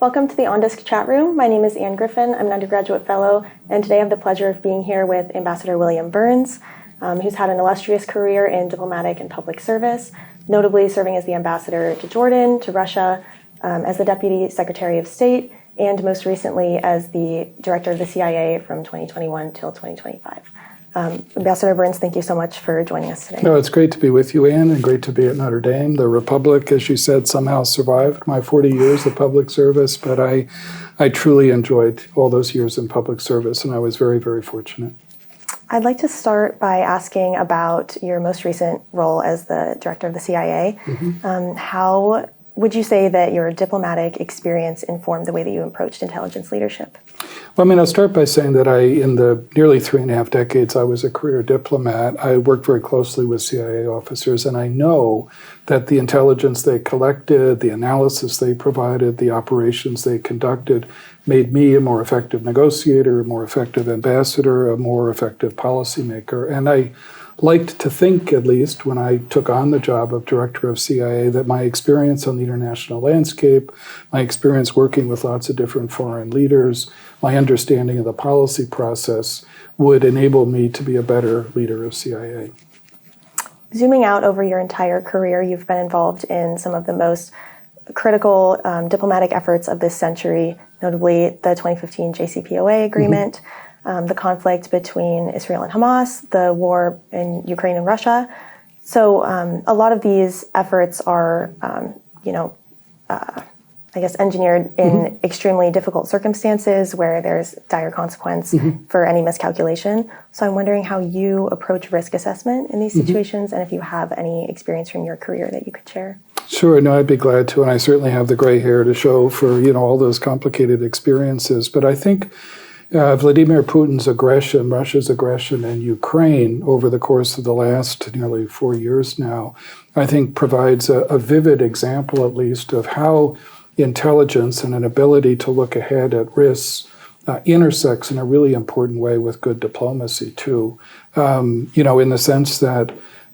Welcome to the ONDISC chat room. My name is Anne Griffin. I'm an undergraduate fellow, and today I have the pleasure of being here with Ambassador William Burns, who's had an illustrious career in diplomatic and public service, notably serving as the ambassador to Jordan, to Russia, as the Deputy Secretary of State, and most recently as the Director of the CIA from 2021 till 2025. Ambassador Burns, thank you so much for joining us today. No, it's great to be with you, Anne, and great to be at Notre Dame. The Republic, as you said, somehow survived my 40 years of public service, but I truly enjoyed all those years in public service, and I was very, very fortunate. I'd like to start by asking about your most recent role as the Director of the CIA. How would you say that your diplomatic experience informed the way that you approached intelligence leadership? Well, I'll start by saying that in the nearly 3.5 decades I was a career diplomat, I worked very closely with CIA officers, and I know that the intelligence they collected, the analysis they provided, the operations they conducted made me a more effective negotiator, a more effective ambassador, a more effective policymaker. And I liked to think, at least when I took on the job of Director of CIA, that my experience on the international landscape, my experience working with lots of different foreign leaders, my understanding of the policy process would enable me to be a better leader of CIA. Zooming out over your entire career, you've been involved in some of the most critical diplomatic efforts of this century, notably the 2015 JCPOA agreement, the conflict between Israel and Hamas, the war in Ukraine and Russia. So a lot of these efforts are, engineered in extremely difficult circumstances where there's dire consequence for any miscalculation. So I'm wondering how you approach risk assessment in these situations, and if you have any experience from your career that you could share. Sure, no, I'd be glad to, and I certainly have the gray hair to show for all those complicated experiences. But I think Vladimir Putin's aggression, Russia's aggression in Ukraine over the course of the last nearly 4 years now, I think provides a vivid example, at least, of how intelligence and an ability to look ahead at risks intersects in a really important way with good diplomacy, too. In the sense that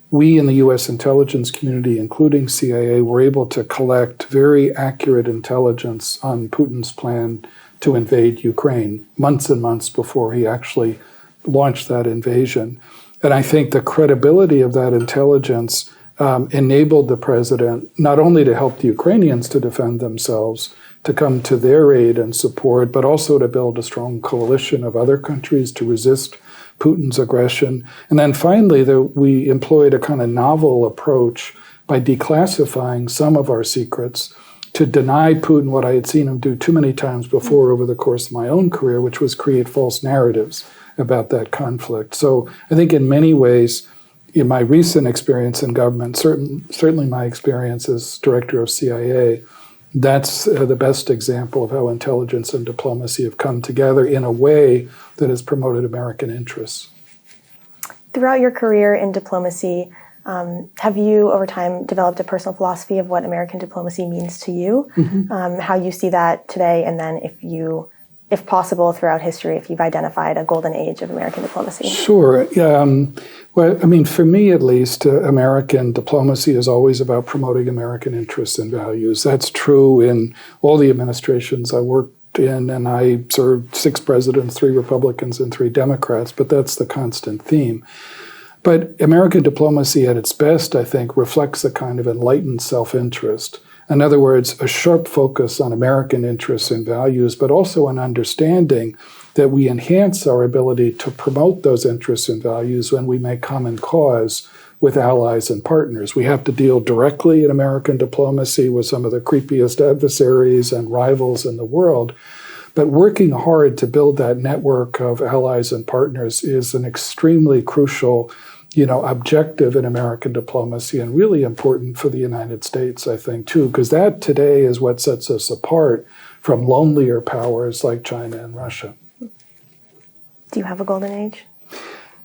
we in the U.S. intelligence community, including CIA, were able to collect very accurate intelligence on Putin's plan to invade Ukraine months and months before he actually launched that invasion. And I think the credibility of that intelligence enabled the president not only to help the Ukrainians to defend themselves, to come to their aid and support, but also to build a strong coalition of other countries to resist Putin's aggression. And then finally, we employed a kind of novel approach by declassifying some of our secrets to deny Putin what I had seen him do too many times before over the course of my own career, which was create false narratives about that conflict. So I think in many ways, in my recent experience in government, certainly my experience as director of CIA, that's the best example of how intelligence and diplomacy have come together in a way that has promoted American interests. Throughout your career in diplomacy, have you, over time, developed a personal philosophy of what American diplomacy means to you, how you see that today, and then if possible, throughout history, if you've identified a golden age of American diplomacy? Sure. For me at least, American diplomacy is always about promoting American interests and values. That's true in all the administrations I worked in, and I served 6 presidents, 3 Republicans and 3 Democrats, but that's the constant theme. But American diplomacy at its best, I think, reflects a kind of enlightened self-interest. In other words, a sharp focus on American interests and values, but also an understanding that we enhance our ability to promote those interests and values when we make common cause with allies and partners. We have to deal directly in American diplomacy with some of the creepiest adversaries and rivals in the world. But working hard to build that network of allies and partners is an extremely crucial objective in American diplomacy, and really important for the United States, I think, too, because that today is what sets us apart from lonelier powers like China and Russia. Do you have a golden age?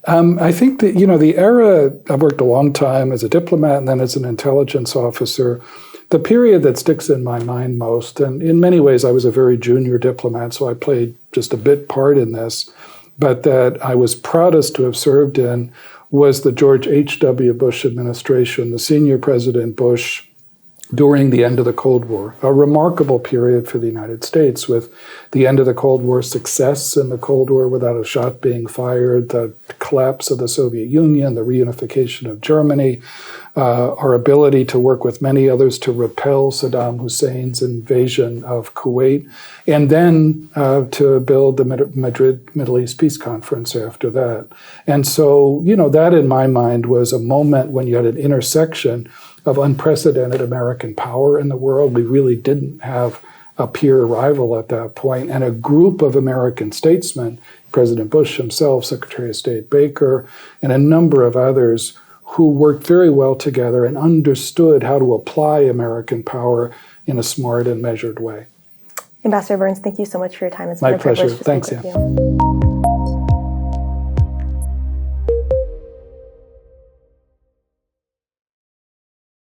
I think that, the era, I've worked a long time as a diplomat and then as an intelligence officer, the period that sticks in my mind most, and in many ways I was a very junior diplomat, so I played just a bit part in this, but that I was proudest to have served in was the George H.W. Bush administration. The senior President Bush during the end of the Cold War, a remarkable period for the United States, with the end of the Cold War success in the Cold War without a shot being fired, the collapse of the Soviet Union, the reunification of Germany, our ability to work with many others to repel Saddam Hussein's invasion of Kuwait, and then to build the Madrid Middle East Peace Conference after that. And so, that in my mind was a moment when you had an intersection of unprecedented American power in the world. We really didn't have a peer rival at that point, and a group of American statesmen, President Bush himself, Secretary of State Baker, and a number of others who worked very well together and understood how to apply American power in a smart and measured way. Ambassador Burns, thank you so much for your time. It's My been a pleasure. privilege to Thanks, speak with Ann. you.